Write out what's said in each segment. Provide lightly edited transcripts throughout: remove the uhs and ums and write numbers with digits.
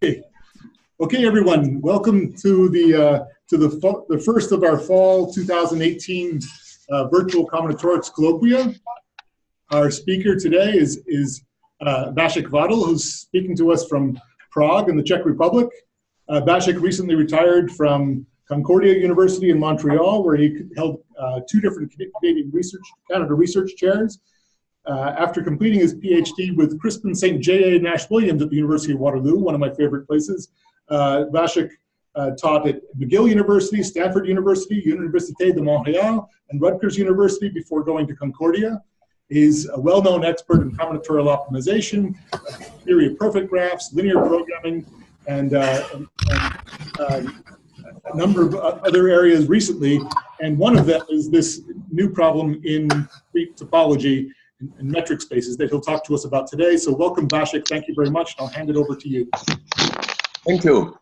Okay, everyone, welcome to the first of our fall 2018 virtual Combinatorics Colloquium. Our speaker today is Chen-Chvátal, who's speaking to us from Prague in the Czech Republic. Vašek recently retired from Concordia University in Montreal, where he held two different Canada research chairs. After completing his PhD with Crispin St. J.A. Nash Williams at the University of Waterloo, one of my favorite places, Vašek taught at McGill University, Stanford University, Université de Montréal, and Rutgers University before going to Concordia. He's a well-known expert in combinatorial optimization, theory of perfect graphs, linear programming, and a number of other areas recently. And one of them is this new problem in Greek topology and metric spaces that he'll talk to us about today. So welcome, Vašek. Thank you very much. I'll hand it over to you. Thank you.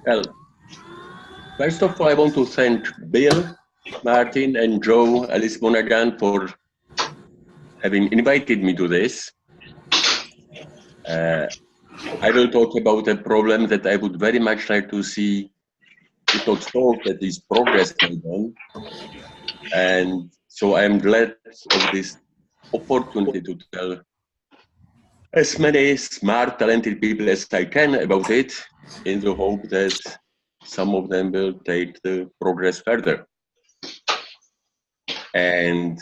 Well, first of all, I want to thank Bill, Martin, and Joe, Alice Monaghan for having invited me to this. I will talk about a problem that I would very much like to see it not solved, at least progress made on. And so I am glad of this opportunity to tell as many smart, talented people as I can about it, in the hope that some of them will take the progress further. And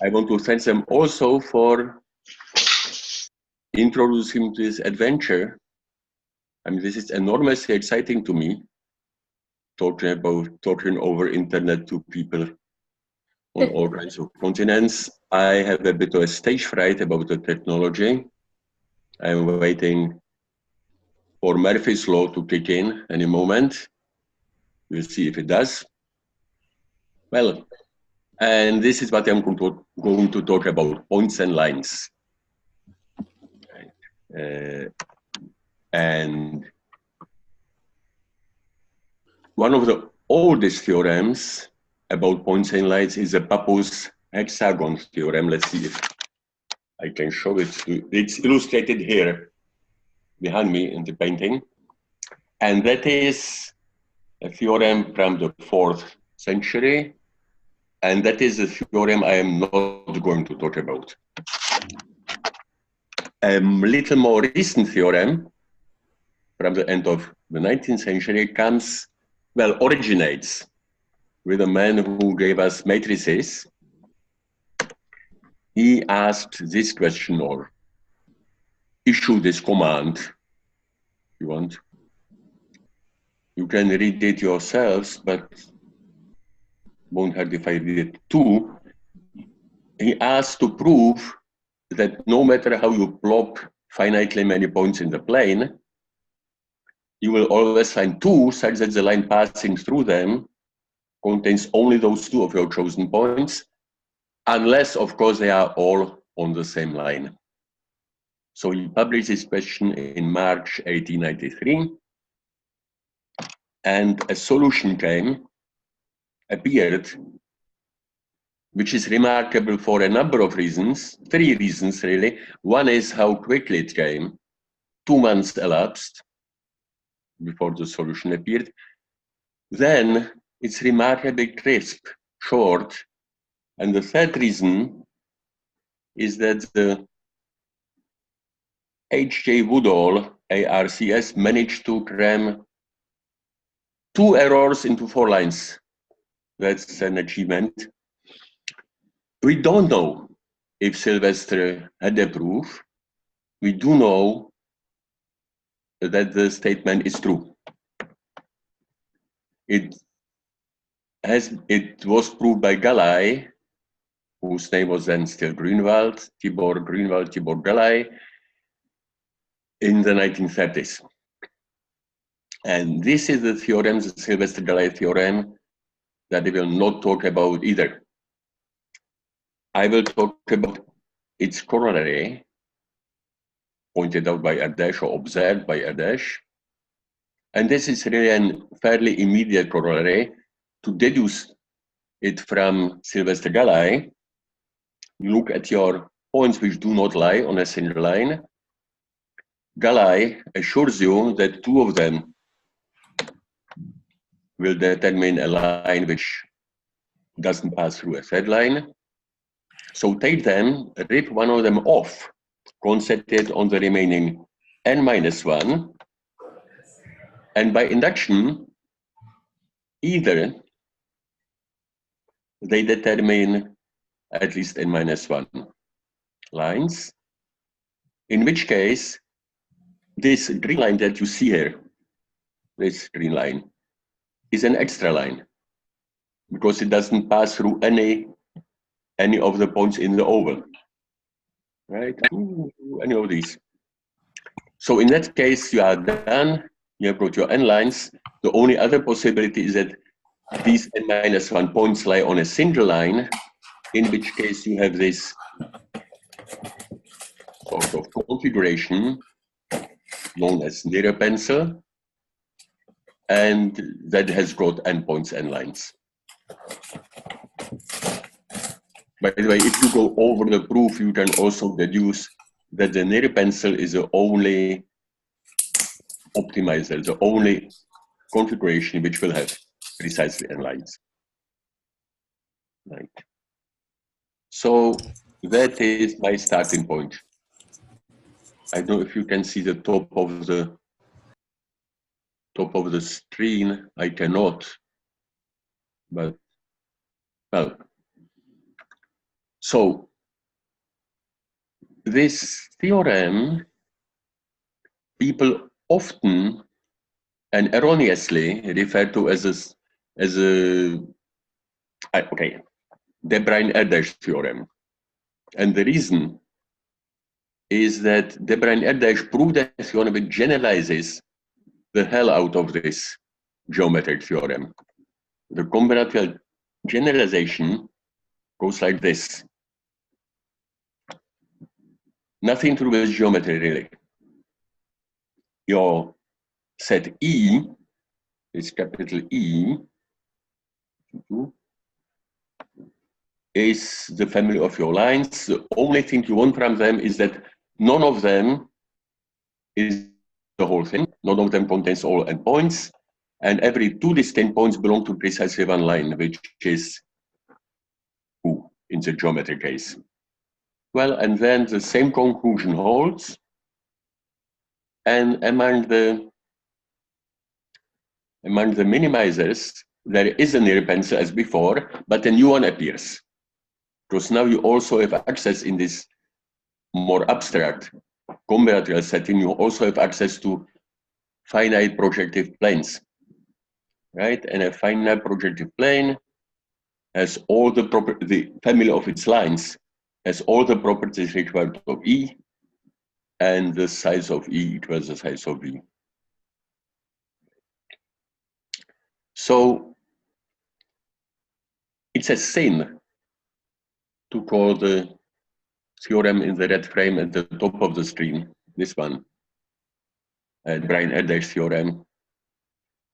I want to thank them also for introducing this adventure. I mean, this is enormously exciting to me, talking over internet to people on all kinds of continents. I have a bit of a stage fright about the technology. I'm waiting for Murphy's Law to kick in any moment. We'll see if it does. Well, and this is what I'm going to talk about, points and lines. And one of the oldest theorems about points and lines is the Pappus hexagon theorem. Let's see if I can show it. It's illustrated here behind me in the painting. And that is a theorem from the 4th century. And that is a theorem I am not going to talk about. A little more recent theorem from the end of the 19th century originates with a man who gave us matrices. He asked this question, or issued this command, if you want. You can read it yourselves, but won't hurt if I read it too. He asked to prove that no matter how you plop finitely many points in the plane, you will always find two such that the line passing through them contains only those two of your chosen points, unless, of course, they are all on the same line. So he published this question in March 1893, and a solution appeared, which is remarkable for a number of reasons, 3 reasons really. One is how quickly it came. 2 months elapsed before the solution appeared. Then it's remarkably crisp, short. And the 3rd reason is that the H.J. Woodall, ARCS, managed to cram 2 errors into 4 lines. That's an achievement. We don't know if Sylvester had a proof. We do know that the statement is true. It was proved by Galay, whose name was then still Grünwald, Tibor Galay, in the 1930s. And this is the theorem, the Sylvester-Galay theorem, that I will not talk about either. I will talk about its corollary, pointed out by Ardèche or observed by Ardèche. And this is really a fairly immediate corollary. To deduce it from Sylvester-Galay, you look at your points which do not lie on a single line. Galai assures you that two of them will determine a line which doesn't pass through a third line. So take them, rip one of them off, concentrate on the remaining n-1, and by induction, either they determine at least n-1 lines, in which case this green line that you see here, this green line, is an extra line because it doesn't pass through any of the points in the oval, right? Any of these. So in that case, you are done. You have got your n lines. The only other possibility is that these n-1 points lie on a single line, in which case you have this sort of configuration known as near pencil, and that has got n points, n lines. By the way, if you go over the proof, you can also deduce that the near pencil is the only optimizer, the only configuration which will have precisely n lines. Right. So that is my starting point. I don't know if you can see the top of the screen. I cannot, but well. So this theorem, people often and erroneously refer to as a okay, De Bruijn-Erdős theorem, and the reason is that De Bruijn-Erdős proved a theorem which generalizes the hell out of this geometric theorem. The combinatorial generalization goes like this. Nothing to do with geometry, really. Your set E is capital E, is the family of your lines. The only thing you want from them is that none of them is the whole thing. None of them contains all endpoints, and every two distinct points belong to precisely one line, which is U in the geometry case. Well, and then the same conclusion holds, and among the minimizers, there is a near pencil as before, but a new one appears. Because now you also have access in this more abstract combinatorial setting, you also have access to finite projective planes, right? And a finite projective plane has all the family of its lines has all the properties required of E, and the size of E equals the size of V. So it's a sin to call the theorem in the red frame at the top of the screen, this one, Bruijn-Erdős theorem.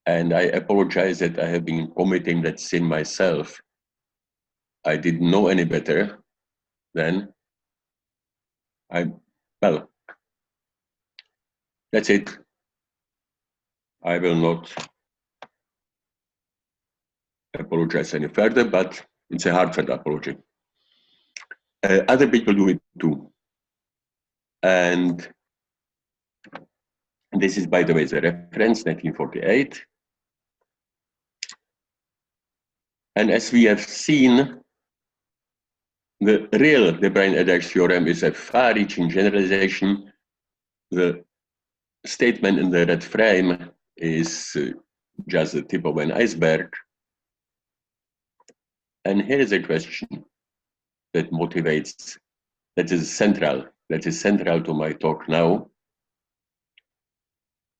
And I apologize that I have been committing that sin myself. I didn't know any better then. Well, that's it. I will not apologize any further, but it's a heartfelt apology. Other people do it too. And this is, by the way, the reference, 1948. And as we have seen, the real De Bruijn-Erdős theorem is a far-reaching generalization. The statement in the red frame is just the tip of an iceberg. And here is a question that motivates, that is central to my talk now.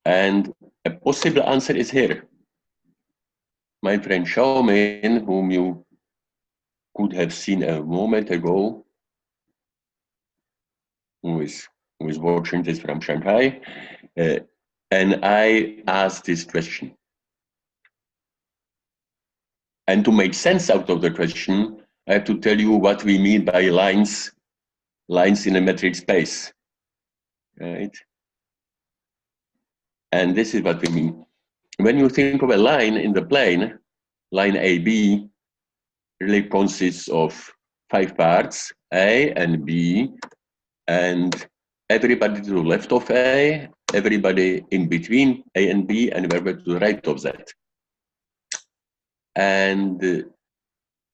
And a possible answer is here. My friend Xiaomin, whom you could have seen a moment ago, who is watching this from Shanghai, and I asked this question. And to make sense out of the question, I have to tell you what we mean by lines in a metric space, right? And this is what we mean. When you think of a line in the plane, line AB really consists of 5 parts, A and B, and everybody to the left of A, everybody in between A and B, and everybody to the right of that. And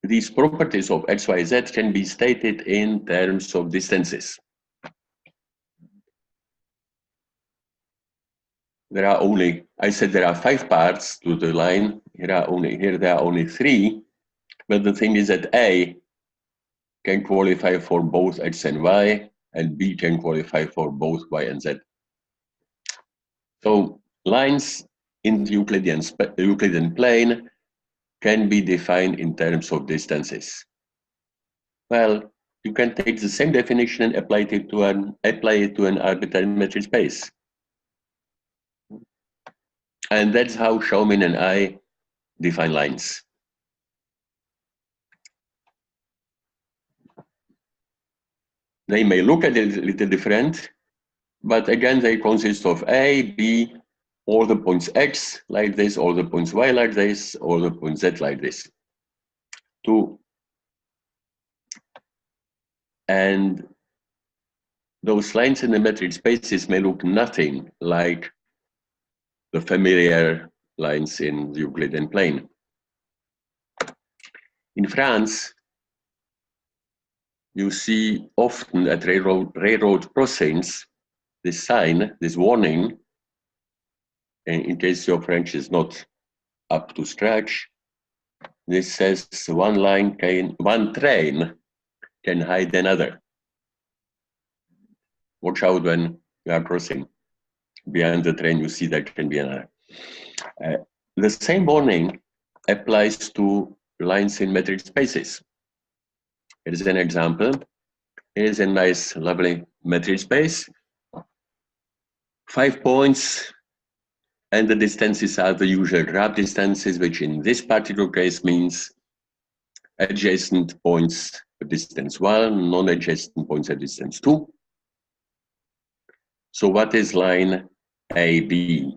these properties of X, Y, Z can be stated in terms of distances. There are only, I said there are 5 parts to the line. Here there are only 3. But the thing is that A can qualify for both X and Y, and B can qualify for both Y and Z. So lines in the Euclidean plane can be defined in terms of distances. Well, you can take the same definition and apply it to an arbitrary metric space. And that's how Xiaomin and I define lines. They may look at it a little different, but again, they consist of A, B, all the points X like this, all the points Y like this, all the points Z like this. And those lines in the metric spaces may look nothing like the familiar lines in the Euclidean plane. In France, you see often at railroad crossings this sign, this warning, and in case your French is not up to scratch, this says one train can hide another. Watch out when you are crossing. Behind the train, you see there can be another. The same warning applies to lines in metric spaces. Here is an example. Here is a nice, lovely metric space. 5 points, and the distances are the usual graph distances, which in this particular case means adjacent points at distance 1, non-adjacent points at distance 2. So what is line AB?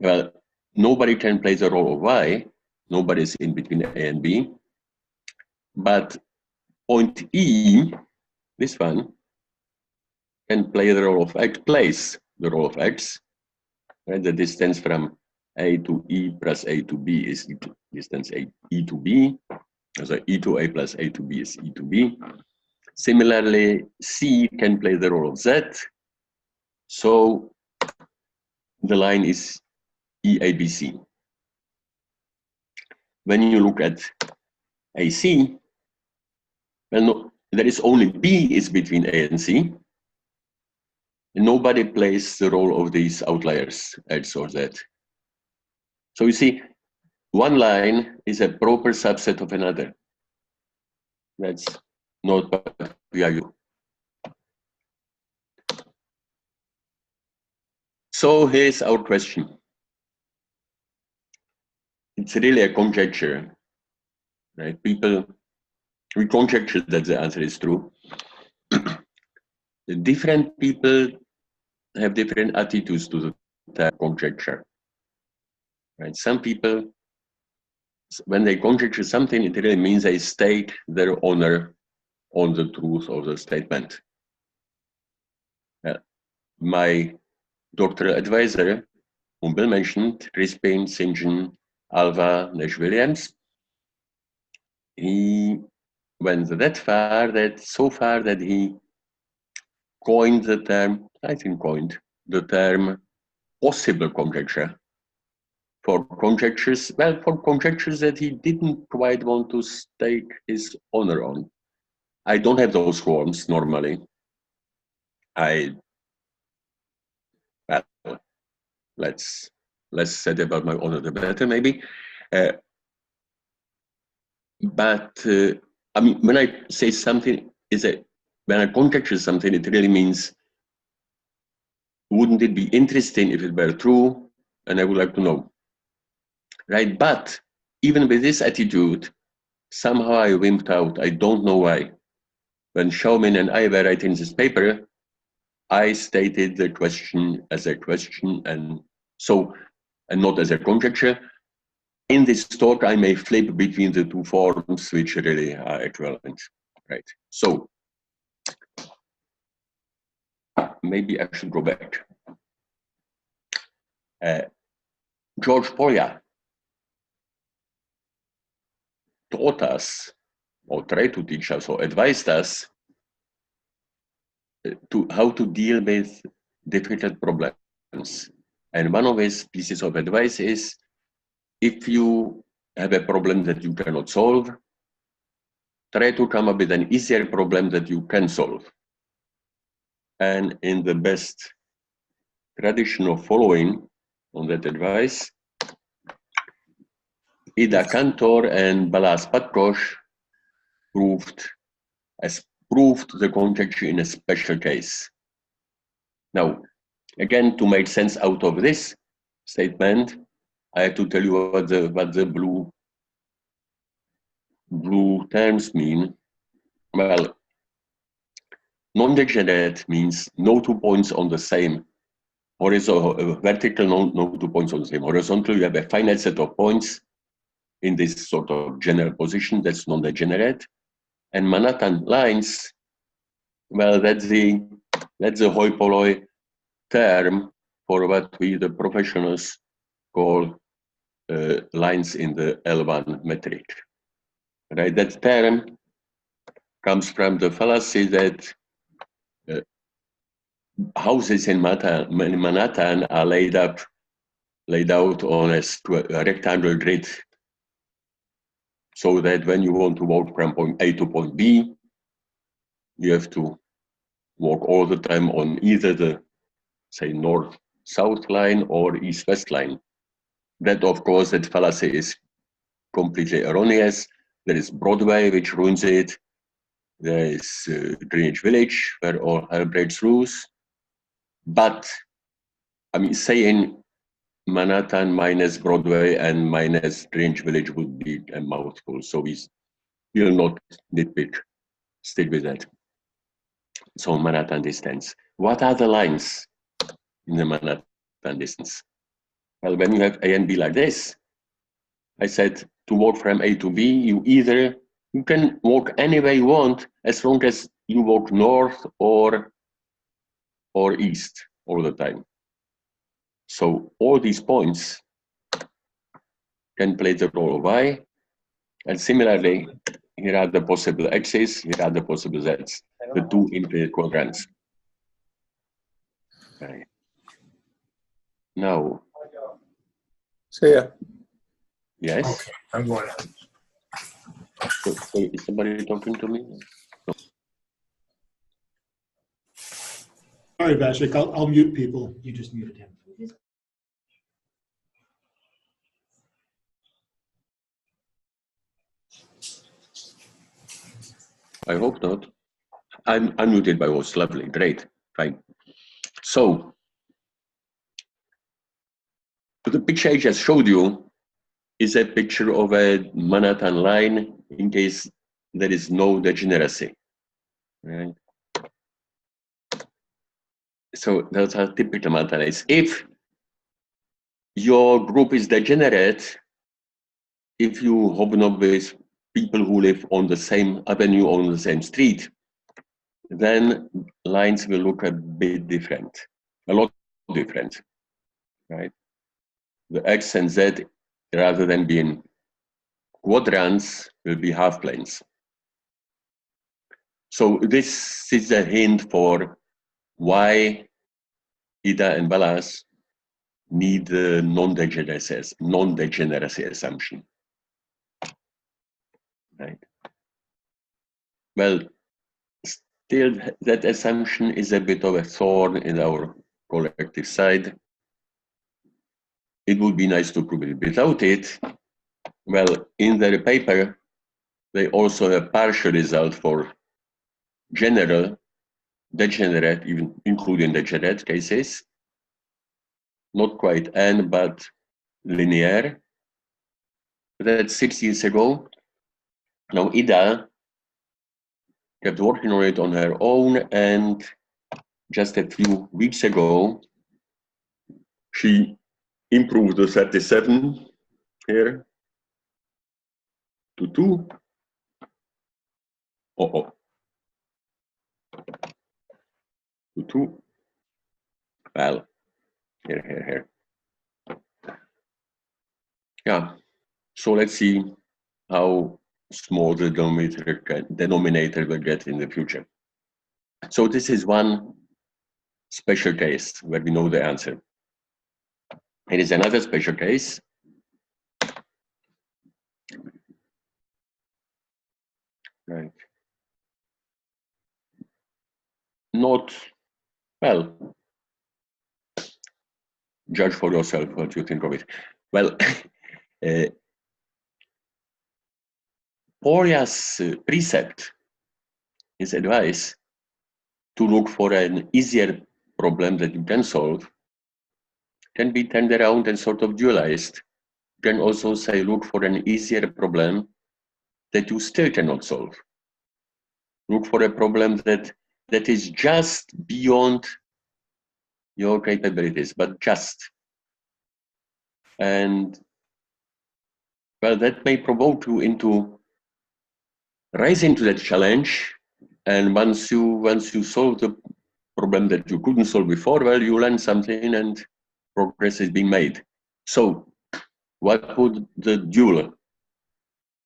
Well, nobody can play the role of Y. Nobody is in between A and B. But point E, this one, can play the role of X, plays the role of X. Right? The distance from A to E plus A to B is distance E to B. So E to A plus A to B is E to B. Similarly, C can play the role of Z. So the line is EABC. When you look at AC, well, no, there is only B is between A and C. And nobody plays the role of these outliers, X or Z. So you see, one line is a proper subset of another. That's not what we argue. So here's our question. It's really a conjecture, right? We conjecture that the answer is true. The different people have different attitudes to the conjecture, right? Some people, when they conjecture something, it really means they stake their honor on the truth of the statement. My doctoral advisor, whom Bill mentioned, Crispin, St. John, Alva, Nash-Williams, he went so far that he coined the term, possible conjecture for conjectures that he didn't quite want to stake his honor on. I don't have those forms normally. Less said about my honor, the better, maybe. But I mean, when I say something, when I conjecture something, it really means, wouldn't it be interesting if it were true? And I would like to know, right? But even with this attitude, somehow I wimped out. I don't know why. When Xiaomin and I were writing this paper, I stated the question as a question, and not as a conjecture. In this talk, I may flip between the two forms, which really are equivalent, right? So maybe I should go back. George Polya taught us, or tried to teach us, or advised us to how to deal with difficult problems. And one of his pieces of advice is, if you have a problem that you cannot solve, try to come up with an easier problem that you can solve. And in the best tradition of following on that advice, Ida Cantor and Balázs Patkos proved the conjecture in a special case. Now, again, to make sense out of this statement, I have to tell you what the blue terms mean. Well, non-degenerate means no 2 points on the same horizontal, vertical, no 2 points on the same horizontal. You have a finite set of points in this sort of general position. That's non-degenerate. And Manhattan lines, well, that's the hoi polloi term for what we, the professionals, call lines in the L1 metric. Right? That term comes from the fallacy that houses in Manhattan are laid out on a rectangular grid, so that when you want to walk from point A to point B, you have to walk all the time on either the, say, north-south line or east-west line. That, of course, that fallacy is completely erroneous. There is Broadway, which ruins it. There is Greenwich Village, where all hell breaks loose. But, I mean, saying Manhattan minus Broadway and minus Greenwich Village would be a mouthful. So we will not nitpick, stick with that. So Manhattan distance. What are the lines in the Manhattan distance? Well, when you have A and B like this, I said to walk from A to B, you can walk any way you want, as long as you walk north or east all the time. So all these points can play the role of Y. And similarly, here are the possible X's, here are the possible Z's, the two infinite quadrants. Okay. Now. See ya. Yes? Okay, I'm going to. So, is somebody talking to me? No. Sorry, Vašek, I'll mute people. You just muted him. I hope not. I'm unmuted by voice. Lovely, great, fine. So, the picture I just showed you is a picture of a Manhattan line in case there is no degeneracy. Right? So those are typical Manhattan lines. If your group is degenerate, if you hobnob with people who live on the same avenue, on the same street, then lines will look a bit different, a lot different, right? The X and Z, rather than being quadrants, will be half planes. So this is a hint for why Ida and Balázs need the non-degeneracy assumption. Right. Well, still, that assumption is a bit of a thorn in our collective side. It would be nice to prove it without it. Well, in their paper, they also have partial result for general, degenerate, even including degenerate cases. Not quite N, but linear. That's 6 years ago. Now, Ida kept working on it on her own, and just a few weeks ago, she improved the 37 here to 2. To 2. Well, here. Yeah. So let's see how small the denominator will get in the future. So this is one special case where we know the answer. It is another special case. Right. Not, well, judge for yourself what you think of it. Well, Porja's precept, his advice, to look for an easier problem that you can solve, can be turned around and sort of dualized. You can also say, look for an easier problem that you still cannot solve. Look for a problem that is just beyond your capabilities, but just. And well, that may provoke you into rising to that challenge. And once you solve the problem that you couldn't solve before, well, you learn something and progress is being made. So what would the dual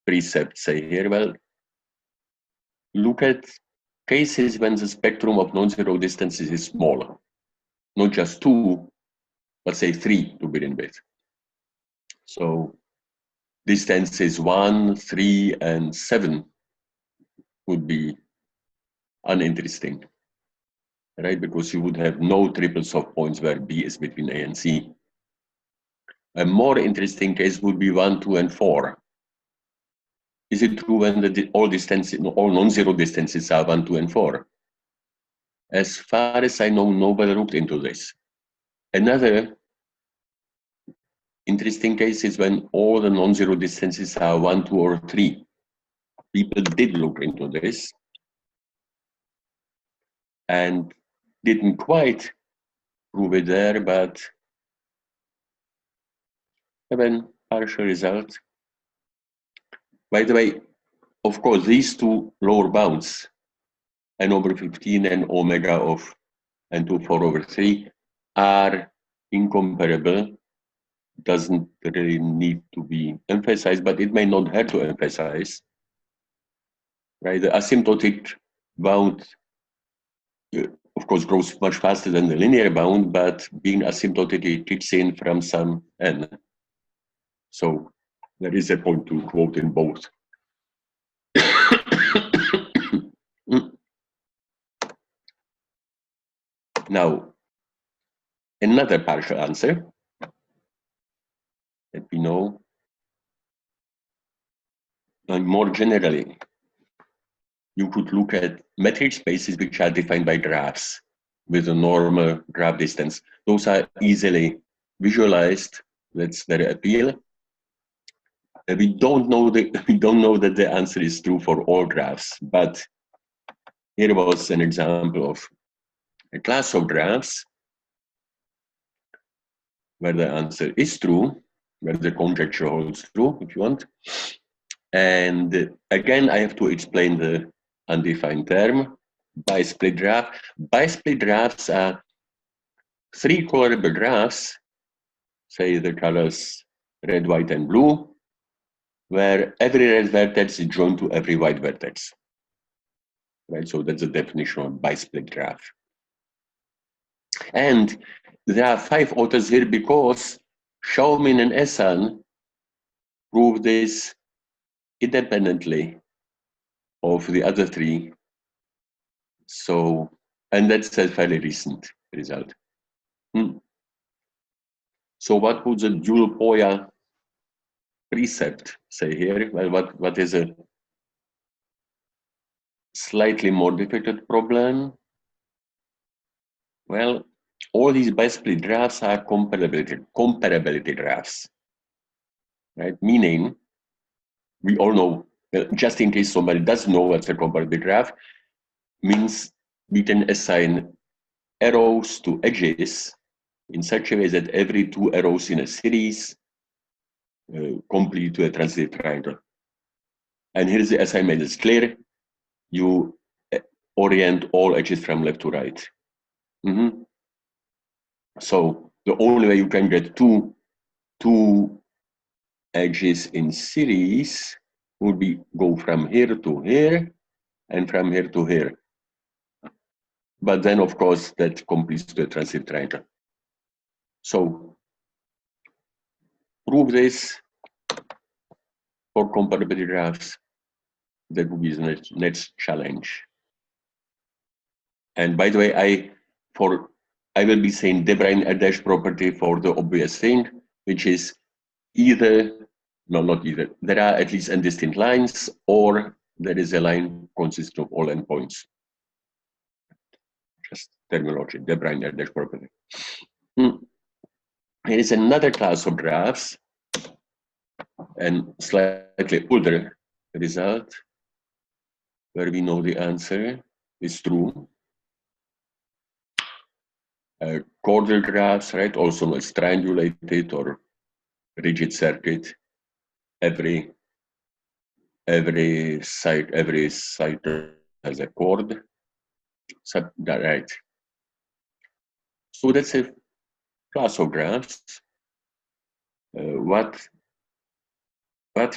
precept say here? Well, look at cases when the spectrum of non-zero distances is smaller, not just 2, but say 3 to begin with. So distances 1, 3, and 7 would be uninteresting, right? Because you would have no triples of points where B is between A and C. A more interesting case would be 1, 2, and 4. Is it true when all non-zero distances are 1, 2, and 4? As far as I know, nobody looked into this. Another interesting case is when all the non-zero distances are 1, 2, or 3. People did look into this and didn't quite prove it there, but have a partial result. By the way, of course, these two lower bounds, n over 15 and omega of n to 4 over 3, are incomparable. Doesn't really need to be emphasized, but it may not have to emphasize. Right? The asymptotic bound, of course, grows much faster than the linear bound, but being asymptotic, it kicks in from some n. So there is a point to quote in both. Now, another partial answer that we know, and more generally, you could look at metric spaces which are defined by graphs with a normal graph distance. Those are easily visualized. That's their appeal. We don't know that the answer is true for all graphs, but here was an example of a class of graphs where the answer is true, where the conjecture holds true, if you want. And again, I have to explain the undefined term, bisplit graph. Bisplit graphs are 3 colorable graphs, say the colors red, white, and blue, where every red vertex is joined to every white vertex. Right, so that's the definition of bisplit graph. And there are 5 authors here because Xiaomin and Esan prove this independently of the other 3. So, and that's a fairly recent result. So what would the dual Porja precept say here? Well, what is a slightly more difficult problem? Well, all these bisplit graphs are comparability graphs, right? Meaning, we all know, just in case somebody doesn't know what's a comparability graph, means we can assign arrows to edges in such a way that every two arrows in a series complete to a transitive triangle. And here's the assignment is clear. You orient all edges from left to right. So the only way you can get two edges in series would be go from here to here and from here to here. But then, of course, that completes the transitive triangle. So prove this for comparability graphs. That would be the next challenge. And by the way, I will be saying de Bruijn-Erdős property for the obvious thing, which is either, no, not either. There are at least indistinct lines, or there is a line consisting of all endpoints. Just terminology, de Bruijn-Erdős property. Here is another class of graphs, and slightly older result, where we know the answer is true. Chordal graphs, right, also known as triangulated or rigid circuit. Every side has a chord. Right. So that's a class of graphs. What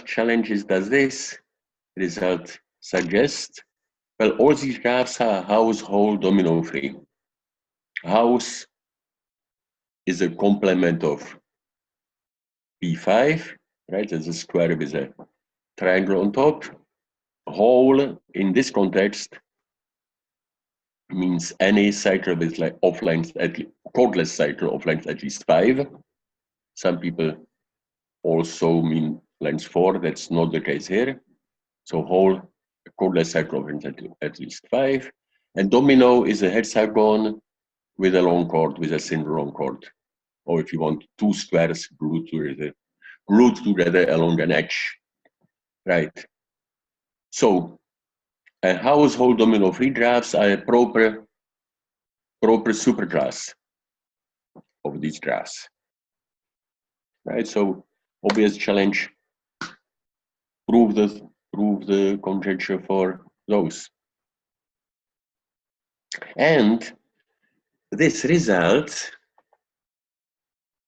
challenges does this result suggest? Well, all these graphs are household domino free. House is a complement of P5, right? There's a square with a triangle on top. Whole in this context means any cycle with like chordless cycle of length at least 5. Some people also mean length 4. That's not the case here. So whole chordless cycle of length at least 5. And domino is a hexagon with a long chord, with a thin long chord. Or if you want, two squares glued together along an edge. Right. So household domino free graphs are a proper superclass of these graphs. Right. So obvious challenge, prove the conjecture for those. And this result,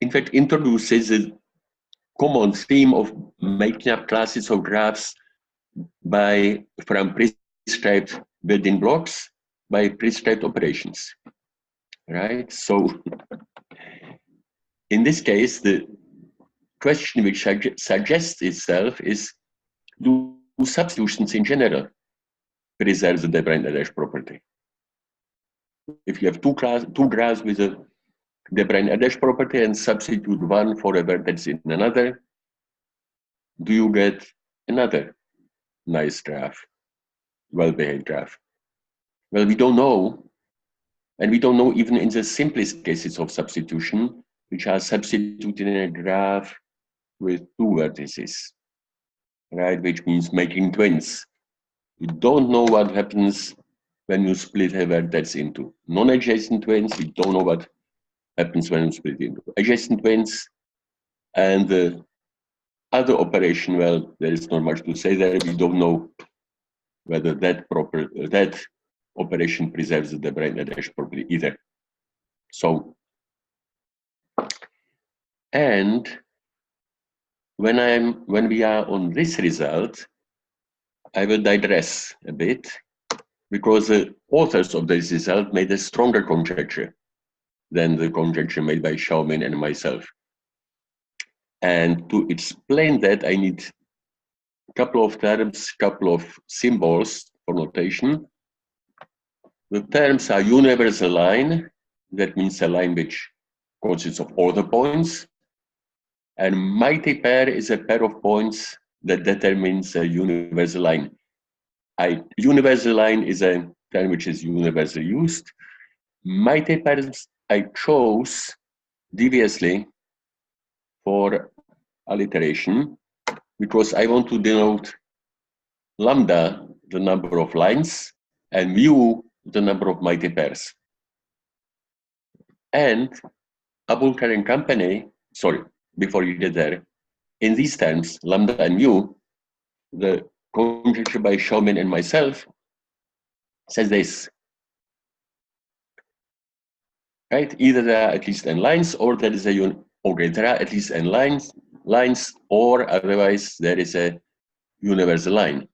in fact, introduces a common theme of making up classes of graphs from prescribed building blocks by prescribed operations, right? So in this case, the question which suggests itself is, do substitutions in general preserve the de Bruijn-Erdős property? If you have two graphs with a de Bruijn-Erdős property and substitute one for a vertex in another, do you get another nice graph, well-behaved graph? Well, we don't know. And we don't know even in the simplest cases of substitution, which are substituted in a graph with two vertices, right? Which means making twins. You don't know what happens when you split a vertex into non-adjacent twins. We don't know what happens when you split into adjacent twins. And the other operation, well, there is not much to say there. We don't know whether that operation preserves the de Bruijn-Erdős property either. So, and when we are on this result, I will digress a bit, because the authors of this result made a stronger conjecture than the conjecture made by Xiaomin and myself. And to explain that, I need a couple of terms, couple of symbols for notation. The terms are universal line, that means a line which consists of all the points, and mighty pair is a pair of points that determines a universal line. Universal line is a term which is universally used. Mighty pairs I chose deviously for alliteration because I want to denote lambda, the number of lines, and mu, the number of mighty pairs. And Abulkar and company, sorry, before you get there, in these terms, lambda and mu, the conjecture by Schaumann and myself says this, right? Either there are at least n lines, or there is a okay, there are at least n lines, or otherwise there is a universal line.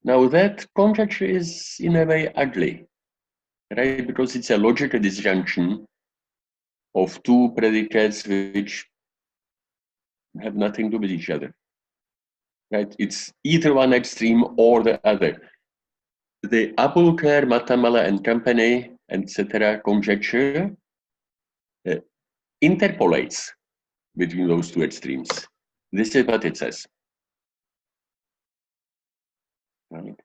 Now that conjecture is in a way ugly, right? Because it's a logical disjunction of two predicates which have nothing to do with each other, right? It's either one extreme or the other. The Abulkar, Matamala and company, etc. conjecture interpolates between those two extremes. This is what it says. Right?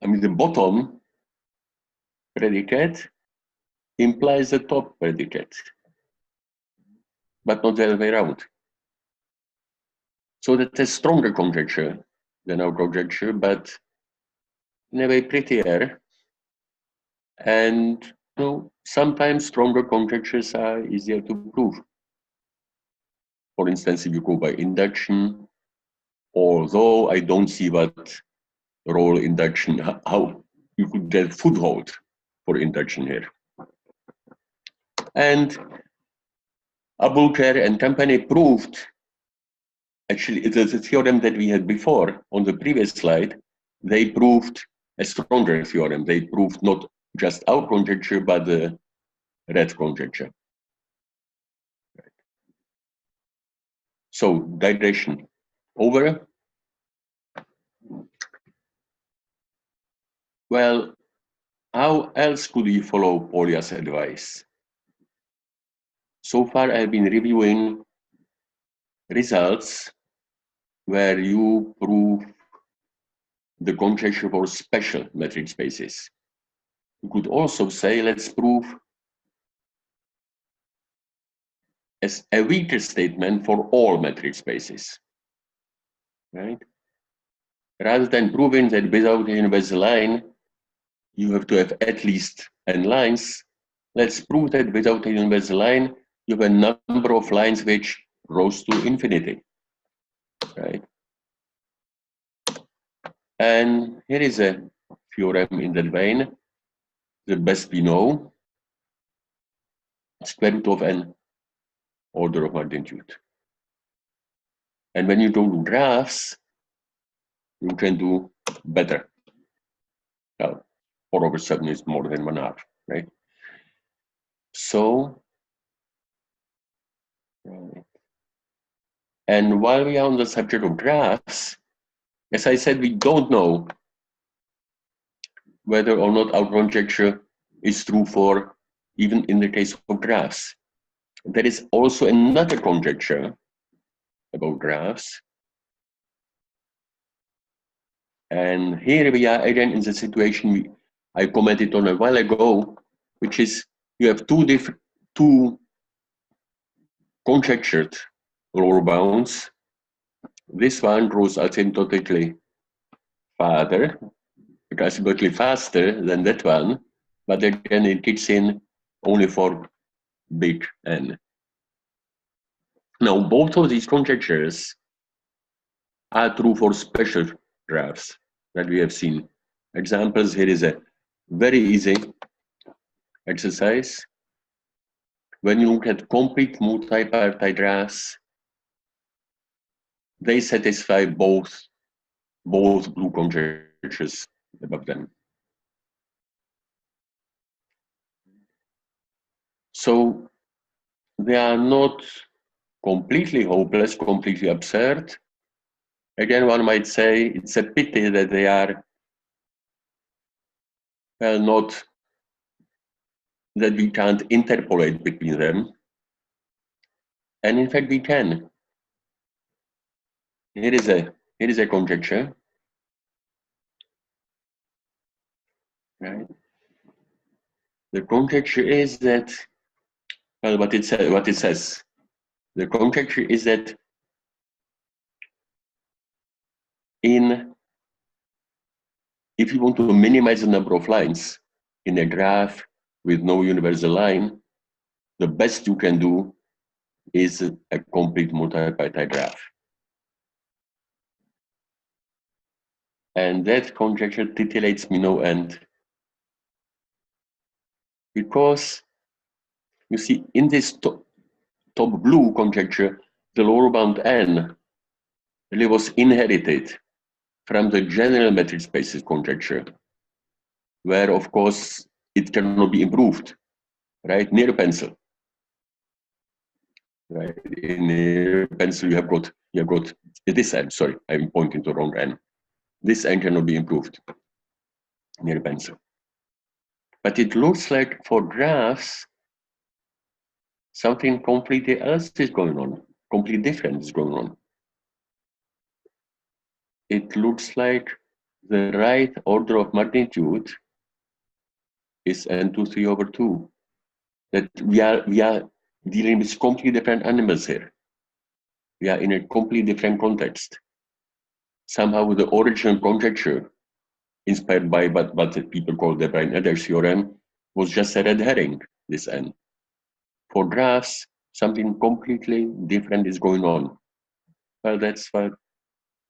I mean, the bottom predicate implies the top predicate, but not the other way around. So that's a stronger conjecture than our conjecture, but in a way prettier. And sometimes stronger conjectures are easier to prove. For instance, if you go by induction, although I don't see what role induction, how you could get foothold for induction here. And Abulkar and company proved, actually, it is a theorem that we had before on the previous slide. They proved a stronger theorem. They proved not just our conjecture, but the red conjecture. So, digression over. Well, how else could we follow Polya's advice? So far, I've been reviewing results where you prove the conjecture for special metric spaces. You could also say, let's prove as a weaker statement for all metric spaces, right? Rather than proving that without a universal line, you have to have at least n lines, let's prove that without a universal line, you have a number of lines which rose to infinity, right? And here is a theorem in that vein, the best we know, square root of n order of magnitude. And when you do graphs, you can do better. Now, 4/7 is more than 1/2, right? So, and while we are on the subject of graphs, as I said, we don't know whether or not our conjecture is true for even in the case of graphs. There is also another conjecture about graphs. And here we are again in the situation I commented on a while ago, which is you have two conjectured lower bounds. This one grows asymptotically farther, asymptotically faster than that one, but again it kicks in only for big N. Now, both of these conjectures are true for special graphs that we have seen. Examples, here is a very easy exercise. When you look at complete multipartite graphs, they satisfy both blue conjectures above them. So they are not completely hopeless, completely absurd. Again, one might say it's a pity that they are not, that we can't interpolate between them. And in fact, we can. Here is a conjecture. Right? The conjecture is that, well, what it says. The conjecture is that if you want to minimize the number of lines in a graph with no universal line, the best you can do is a complete multipartite graph. And that conjecture titillates me no end. Because, you see, in this top blue conjecture, the lower bound n really was inherited from the general metric spaces conjecture, where, of course, it cannot be improved, right? Near pencil. Right. In pencil, you have got this n. Sorry, I'm pointing to the wrong n. This n cannot be improved near pencil. But it looks like for graphs, something completely else is going on. Completely different is going on. It looks like the right order of magnitude is n2 3/2. That we are dealing with completely different animals here. We are in a completely different context. Somehow the original conjecture, inspired by what people call the Brine-Eder theorem, was just a red herring, this n. For graphs, something completely different is going on. Well, that's what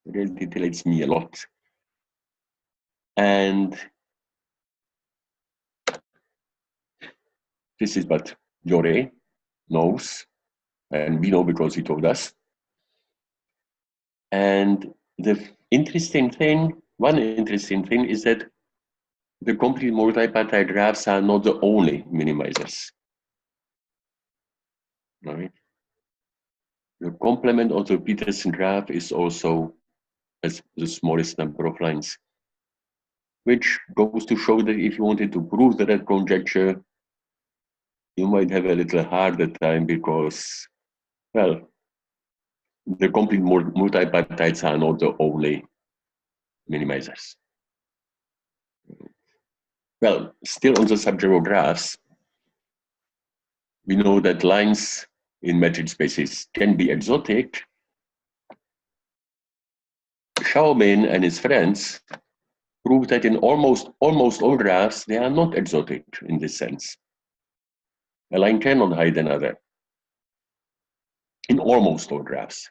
really titillates me a lot. And this is what Jore knows, and we know because he told us. And the interesting thing, one interesting thing, is that the complete multipartite graphs are not the only minimizers. Right? The complement of the Peterson graph is also as the smallest number of lines, which goes to show that if you wanted to prove that conjecture, you might have a little harder time because, well, the complete multipartites are not the only minimizers. Well, still on the subject of graphs, we know that lines in metric spaces can be exotic. Xiaomin and his friends proved that in almost all graphs, they are not exotic in this sense. A line cannot hide another in almost all graphs.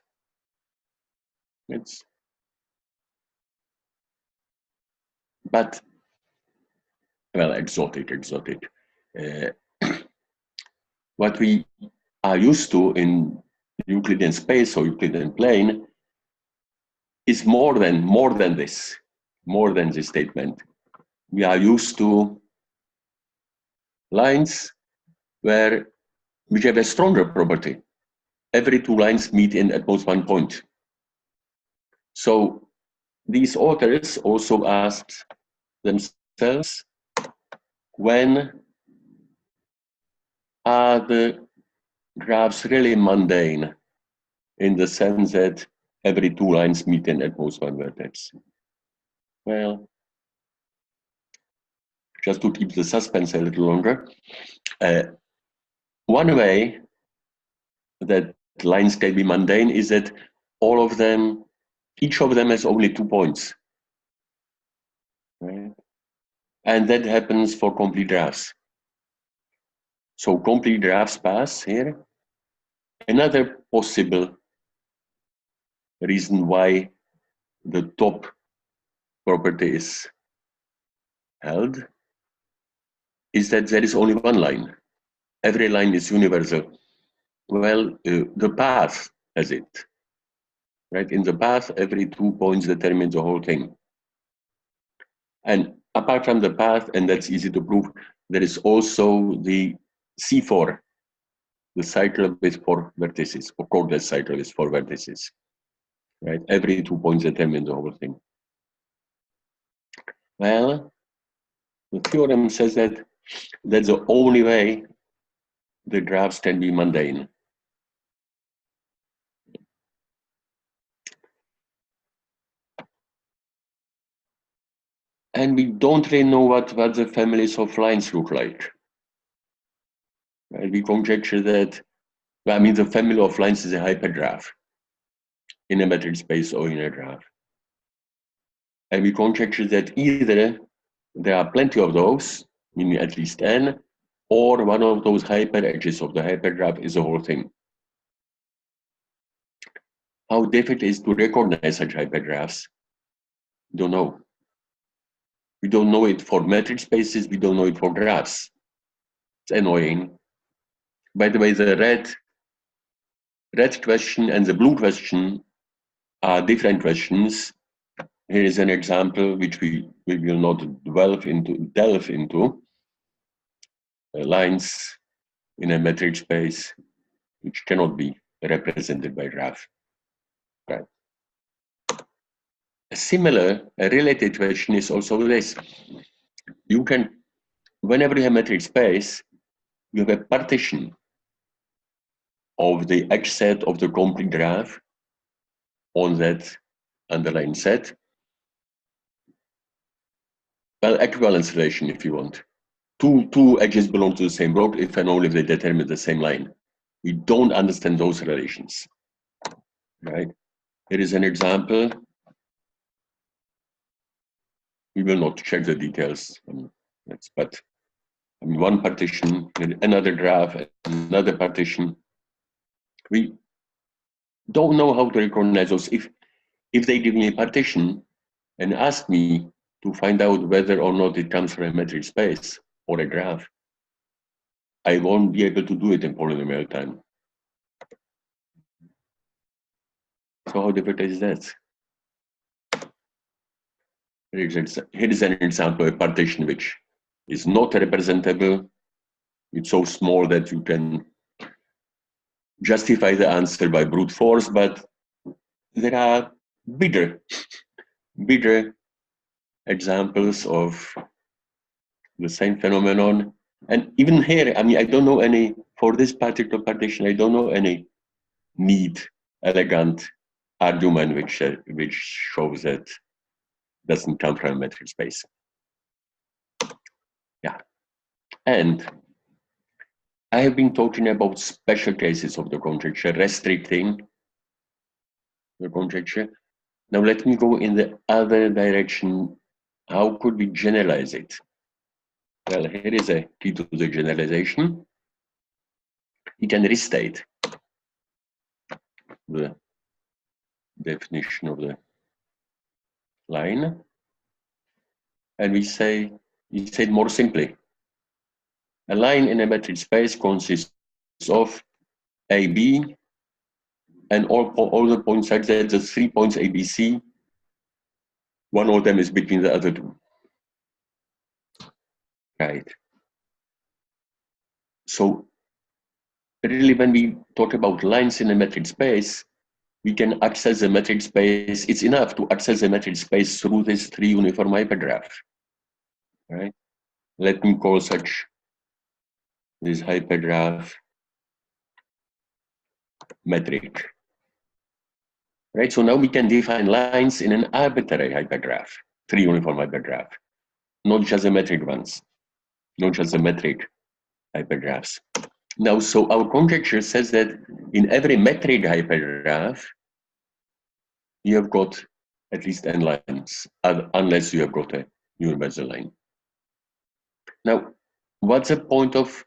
But, well, exotic. What we are used to in Euclidean space or Euclidean plane is more than this statement. We are used to lines which have a stronger property. Every two lines meet in at most one point. So these authors also asked themselves, when are the graphs really mundane in the sense that every two lines meet in at most one vertex? Well, just to keep the suspense a little longer, one way that lines can be mundane is that each of them has only 2 points. Right? And that happens for complete graphs. So complete graphs pass here. Another possible reason why the top property is held is that there is only one line. Every line is universal. Well, the path has it. Right? In the path, every 2 points determine the whole thing. And apart from the path, and that's easy to prove, there is also the C4, the cycle with 4 vertices, or chordless cycle with 4 vertices. Right? Every 2 points determine the whole thing. Well, the theorem says that that's the only way the graphs can be mundane. And we don't really know what the families of lines look like. Right? We conjecture that, well, I mean, the family of lines is a hypergraph in a metric space or in a graph. And we conjecture that either there are plenty of those, meaning at least n, or one of those hyperedges of the hypergraph is the whole thing. How difficult it is to recognize such hypergraphs? We don't know. We don't know it for metric spaces, we don't know it for graphs. It's annoying. By the way, the red question and the blue question are different questions. Here is an example which we will not delve into. Lines in a metric space which cannot be represented by graph. Right. A related question is also this. You can, whenever you have metric space, you have a partition of the H set of the complete graph on that underlying set. Well, equivalence relation, if you want. Two edges belong to the same block if and only if they determine the same line. We don't understand those relations, right? Here is an example. We will not check the details, but I mean, one partition, another graph, another partition. We don't know how to recognize those. If they give me a partition and ask me to find out whether or not it comes from a metric space or a graph, I won't be able to do it in polynomial time. So how difficult is that? Here is an example of a partition which is not representable. It's so small that you can justify the answer by brute force, but there are bigger examples of the same phenomenon. And even here, I mean, I don't know any, for this particular partition, I don't know any neat, elegant argument which shows that doesn't come from a metric space. Yeah. And I have been talking about special cases of the conjecture, restricting the conjecture. Now let me go in the other direction. How could we generalize it? Well, here is a key to the generalization. We can restate the definition of the line, and we say it more simply. A line in a metric space consists of AB and all the points such that the 3 points ABC, one of them is between the other two. Right. So really, when we talk about lines in a metric space, we can access the metric space. It's enough to access the metric space through this 3 uniform hypergraph. Right? Let me call this hypergraph metric. Right? So now we can define lines in an arbitrary hypergraph, 3 uniform hypergraph, not just the metric ones, not just the metric hypergraphs. Now, so our conjecture says that in every metric hypergraph, you have got at least n lines, unless you have got a universal line. Now, what's the point of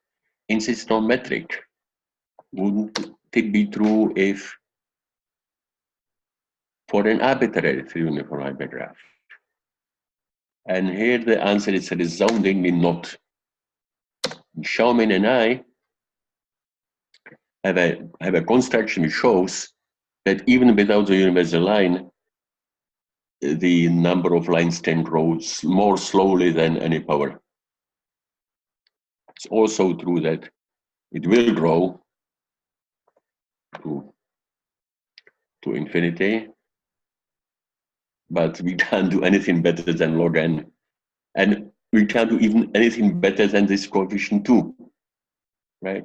insist on metric? Wouldn't it be true if for an arbitrary 3 uniform hypergraph? And here the answer is resoundingly not. Schaumann and I have a construction which shows that even without the universal line, the number of lines can grow more slowly than any power. It's also true that it will grow to infinity, but we can't do anything better than log n. And we can't do even anything better than this coefficient 2, right?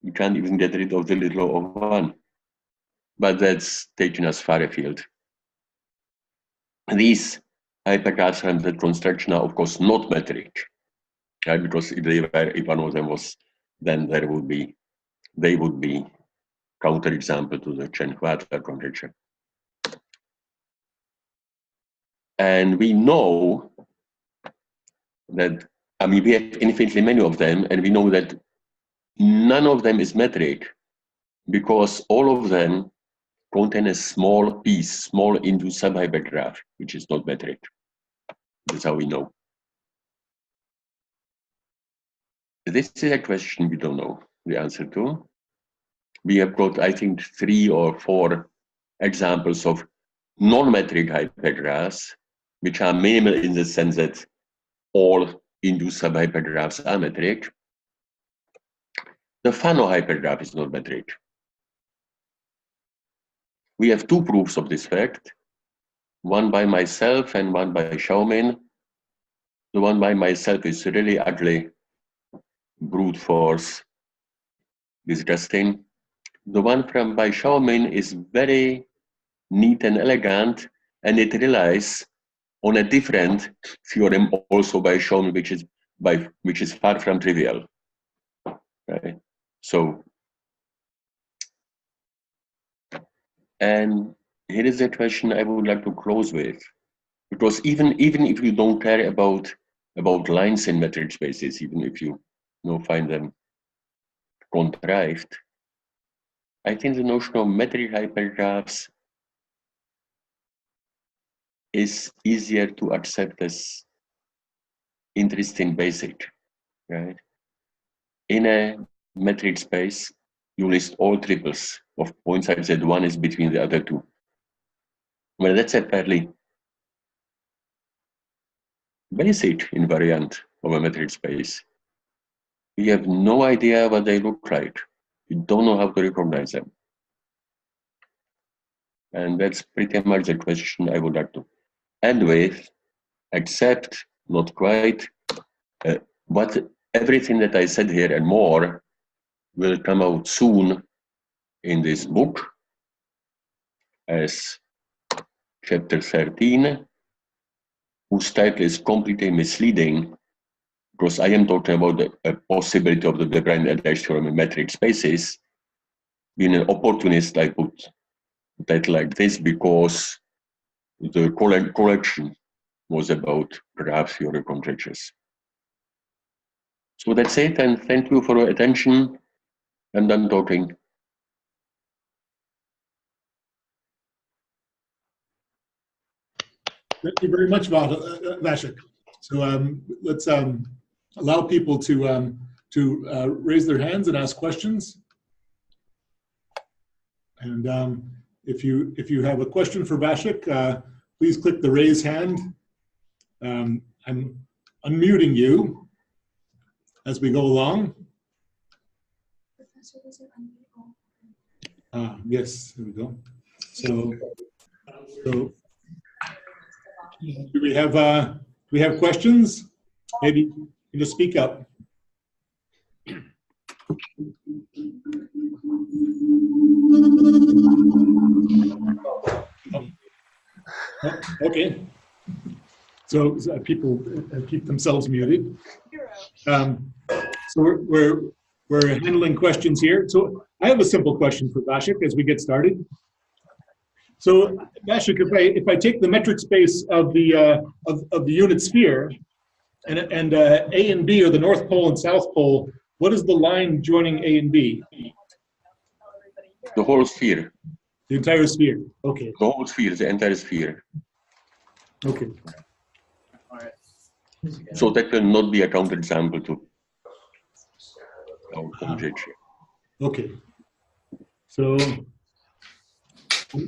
We can't even get rid of the little of 1. But that's taking us far afield. These hypergraphs from that construction are, of course, not metric, right? Because if one of them was, then they would be counterexample to the Chen-Chvátal conjecture. And we know that I mean, we have infinitely many of them, and we know that none of them is metric because all of them contain a small piece, small induced subhypergraph, which is not metric. That's how we know. This is a question we don't know the answer to. We have got, I think, 3 or 4 examples of non-metric hypergraphs, which are minimal in the sense that all induced subhypergraphs are metric. The Fano hypergraph is not metric. We have 2 proofs of this fact, one by myself and one by Xiaomin. The one by myself is really ugly, brute force, disgusting. The one by Xiaomin is very neat and elegant, and it relies on a different theorem also by Xiaomin, which is far from trivial. Right? So, and here is a question I would like to close with, because even if you don't care about lines in metric spaces, even if you find them contrived, I think the notion of metric hypergraphs is easier to accept as interesting basic, right? In a metric space, you list all triples of points such that one is between the other 2. Well, that's a fairly basic invariant of a metric space. We have no idea what they look like. We don't know how to recognize them. And that's pretty much the question I would like to end with, except not quite. But everything that I said here and more will come out soon in this book as chapter 13, whose title is completely misleading because I am talking about the possibility of the de Bruijn-Elder theorem in metric spaces. Being an opportunist, I put that like this because the collection was about graph theory conjectures. So that's it, and thank you for your attention. I'm done talking. Thank you very much, Vašek. So let's allow people to raise their hands and ask questions. And if you have a question for Vašek, please click the raise hand. I'm unmuting you as we go along. Yes, there we go. So do we have questions? Maybe you just speak up. Oh, okay. So people keep themselves muted. So we're handling questions here. So I have a simple question for Vašek as we get started. So Vašek, if I take the metric space of the unit sphere, and A and B are the North Pole and South Pole, what is the line joining A and B? The whole sphere. The entire sphere. Okay. The whole sphere, the entire sphere. Okay. So that will not be a counterexample to our conjecture. Okay. So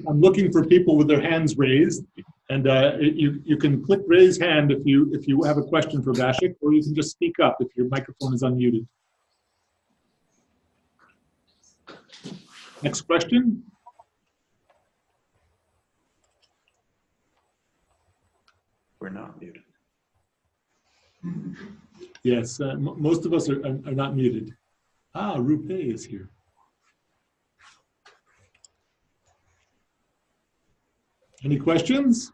I'm looking for people with their hands raised, and you can click raise hand if you have a question for Vašek, or you can just speak up if your microphone is unmuted. Next question. We're not muted. Yes, most of us are not muted. Rupe is here. Any questions?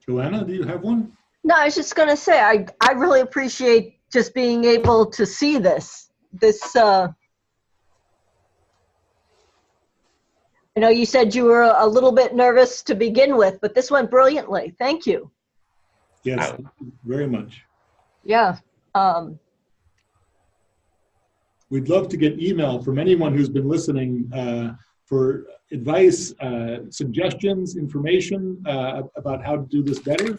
Joanna, do you have one? No, I was just going to say, I really appreciate just being able to see this I know you said you were a little bit nervous to begin with, but this went brilliantly. Thank you. Yes, thank you very much. Yeah. We'd love to get email from anyone who's been listening for advice, suggestions, information about how to do this better.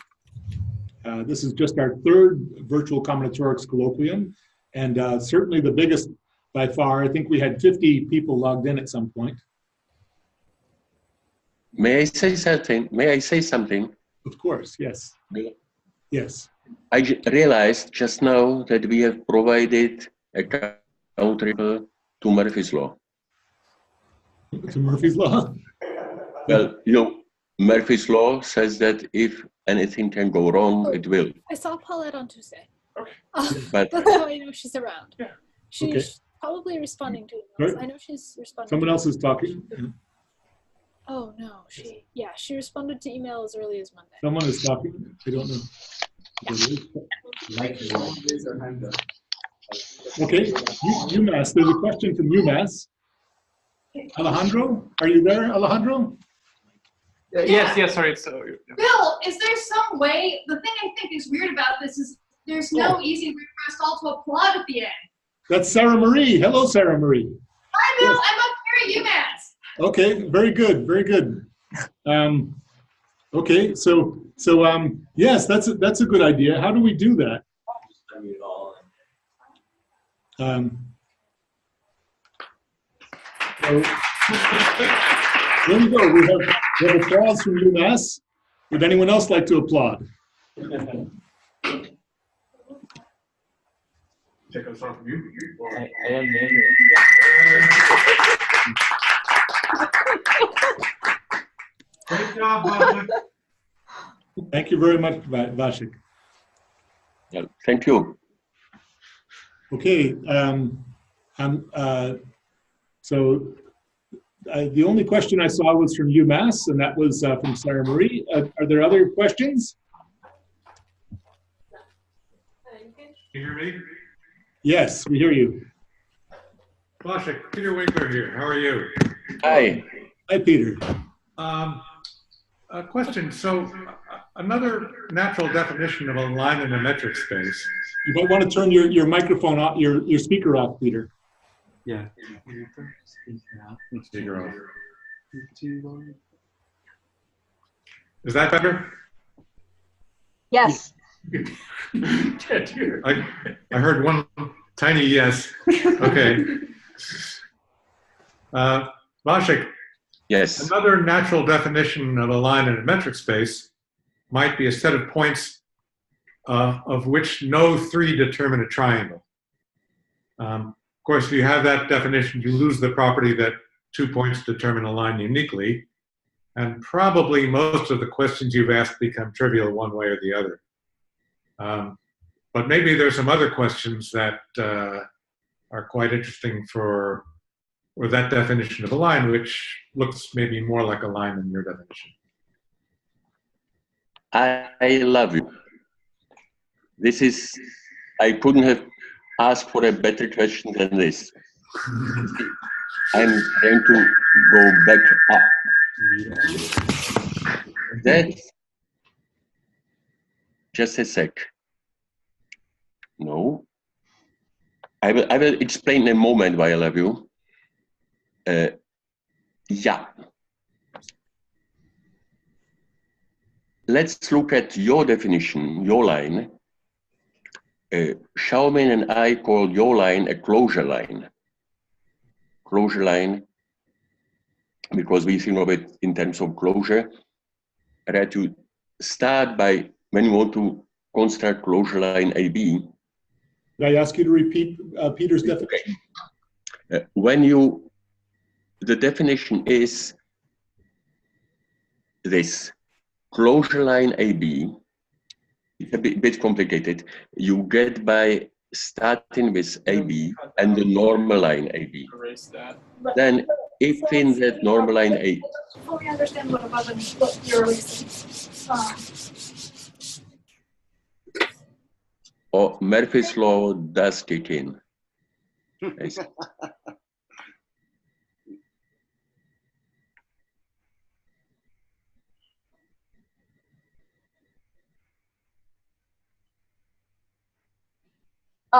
This is just our third virtual combinatorics colloquium, and certainly the biggest by far. I think we had 50 people logged in at some point. May I say something? May I say something? Of course, yes. Yes. I realized just now that we have provided a counterexample to Murphy's Law. To Murphy's Law? Well, you know, Murphy's Law says that if anything can go wrong, it will. I saw Paulette on Tuesday. But That's how I know she's around. She's Okay. probably responding to emails. Right. I know she's responding. Someone else is talking. Oh no, she responded to email as early as Monday. Someone is talking. I don't know. Okay, UMass. There's a question from UMass. Alejandro, are you there, Alejandro? Yes, sorry. So, Bill, is there some way, the thing I think is weird about this is there's no easy way for us all to applaud at the end. That's Sarah Marie. Hello, Sarah Marie. Hi, Bill, Yes. I'm up here at UMass. Okay, very good, very good. Okay, so yes, that's a good idea. How do we do that? So, there we go. We have applause from UMass. Would anyone else like to applaud? check us out from you. I am neighbor. Great job, Vašek. Thank you very much, Vašek. Well, thank you. Okay, so the only question I saw was from UMass, and that was from Sarah Marie. Are there other questions? Can you hear me? Yes, we hear you. Vašek, Peter Winkler here. How are you? Hi. Hi, Peter. A question. So, another natural definition of a line in a metric space. You might want to turn your microphone off, your speaker off, Peter. Yeah. Speaker off. Is that better? Yes. I heard one tiny yes. Okay. Vašek, Yes. another natural definition of a line in a metric space might be a set of points of which no three determine a triangle. Of course, if you have that definition, you lose the property that 2 points determine a line uniquely, and probably most of the questions you've asked become trivial one way or the other. But maybe there's some other questions that are quite interesting for that definition of a line, which looks maybe more like a line than your definition. I love you. This is, I couldn't have asked for a better question than this. I'm trying to go back up. That, just a sec. No. I will explain in a moment why I love you. Yeah. Let's look at your definition, your line. Xiaomin and I call your line a closure line. Closure line, because we think of it in terms of closure. And that you start by, when you want to construct closure line AB. Did I ask you to repeat Peter's definition? When you, the definition is this. Closure line AB, it's a bit complicated. You get by starting with AB and the normal line AB. Erase that. Then, if in that normal line A, Fully understand what above and what you're erasing. or Murphy's law does kick in.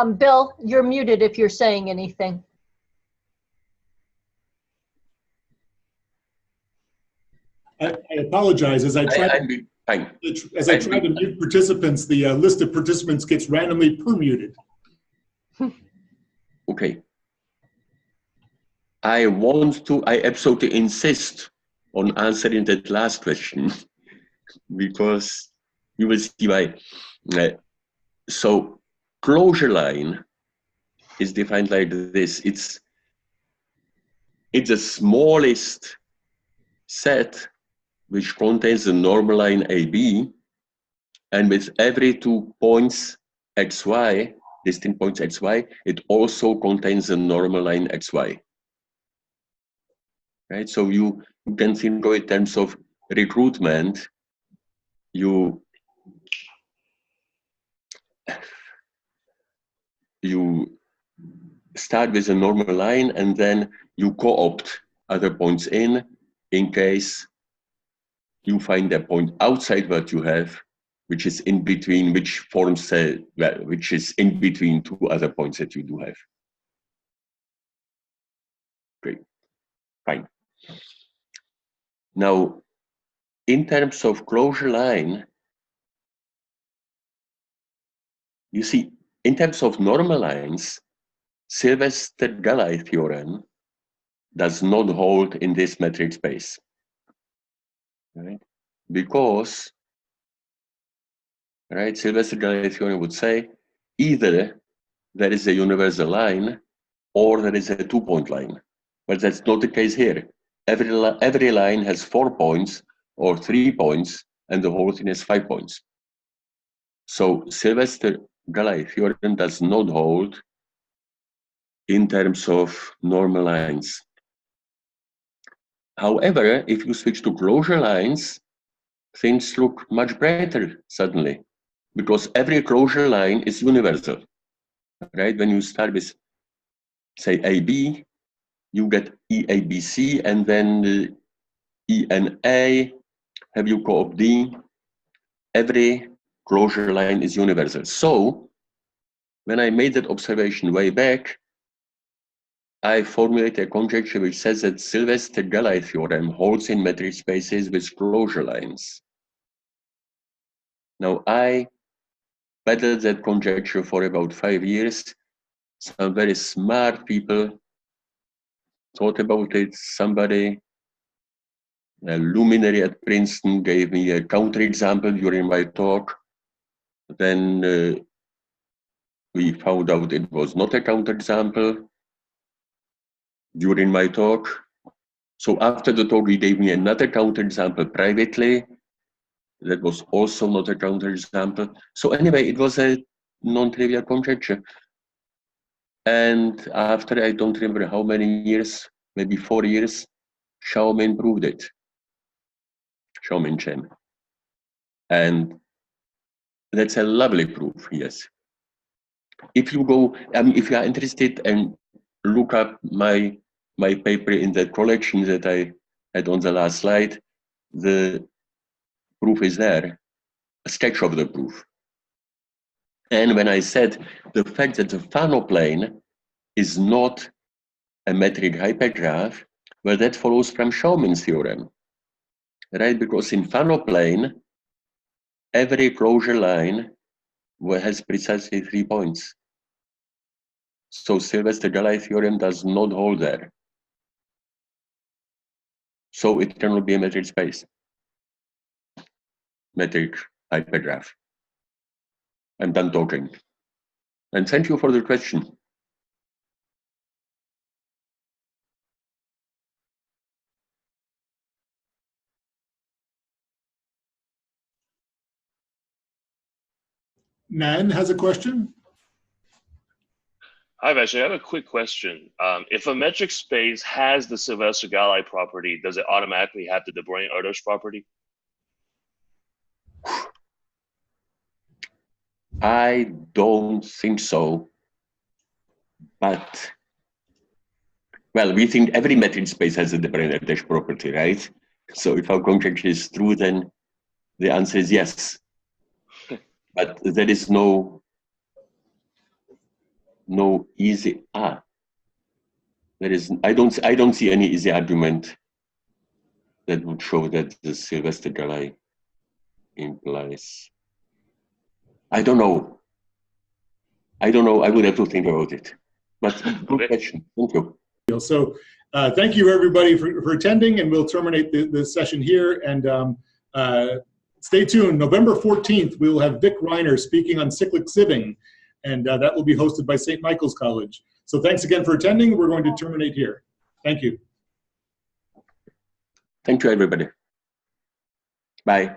Bill, you're muted if you're saying anything. I apologize. As I try to mute participants, the list of participants gets randomly permuted. Okay. I absolutely insist on answering that last question because you will see why. So closure line is defined like this. It's the smallest set which contains the normal line AB, and with every 2 points xy, distinct points xy, it also contains the normal line xy. Right? So you can think of it in terms of recruitment. You start with a normal line and then you co-opt other points in case you find a point outside what you have, which is in between, which forms which is in between two other points that you do have. Great, fine. Now, in terms of closure line, you see, in terms of normal lines, Sylvester-Gallai theorem does not hold in this metric space, right? Because, right, Sylvester-Gallai theorem would say either there is a universal line or there is a 2-point line, but that's not the case here. Every line has 4 points or 3 points, and the whole thing has 5 points. So Sylvester-Gallai theorem does not hold in terms of normal lines. However, if you switch to closure lines, things look much better suddenly, because every closure line is universal, right? When you start with, say, AB, you get EABC, and then ENA, have you co-op D? Every closure line is universal. So when I made that observation way back, I formulated a conjecture which says that Sylvester-Gallai theorem holds in metric spaces with closure lines. Now, I peddled that conjecture for about 5 years. Some very smart people thought about it. Somebody, a luminary at Princeton, gave me a counterexample during my talk. Then we found out it was not a counterexample during my talk. So after the talk, he gave me another counterexample privately. That was also not a counterexample. So anyway, it was a non-trivial conjecture. And after, I don't remember how many years, maybe 4 years, Xiaomin proved it. Xiaomin Chen. And that's a lovely proof, yes. If you go, if you are interested and look up my paper in the collection that I had on the last slide, the proof is there, a sketch of the proof. And when I said the fact that the Fano plane is not a metric hypergraph, well, that follows from Xiaomin's theorem, right? Because in Fano plane, every closure line has precisely 3 points. So Sylvester-Gallai theorem does not hold there. So it cannot be a metric space, metric hypergraph. I'm done talking. And thank you for the question. Nan has a question. Hi, Vašek. I have a quick question. If a metric space has the Sylvester-Gallai property, does it automatically have the de Bruijn-Erdős property? I don't think so. But, well, we think every metric space has a de Bruijn-Erdős property, right? So if our conjecture is true, then the answer is yes. But there is no no easy there is. I don't see any easy argument that would show that the Sylvester Gallai implies. I don't know. I would have to think about it. But good question. Thank you. So thank you, everybody, for attending, and we'll terminate the session here. And stay tuned. November 14th, we will have Vic Reiner speaking on cyclic sieving, and that will be hosted by St. Michael's College. So thanks again for attending. We're going to terminate here. Thank you. Thank you, everybody. Bye.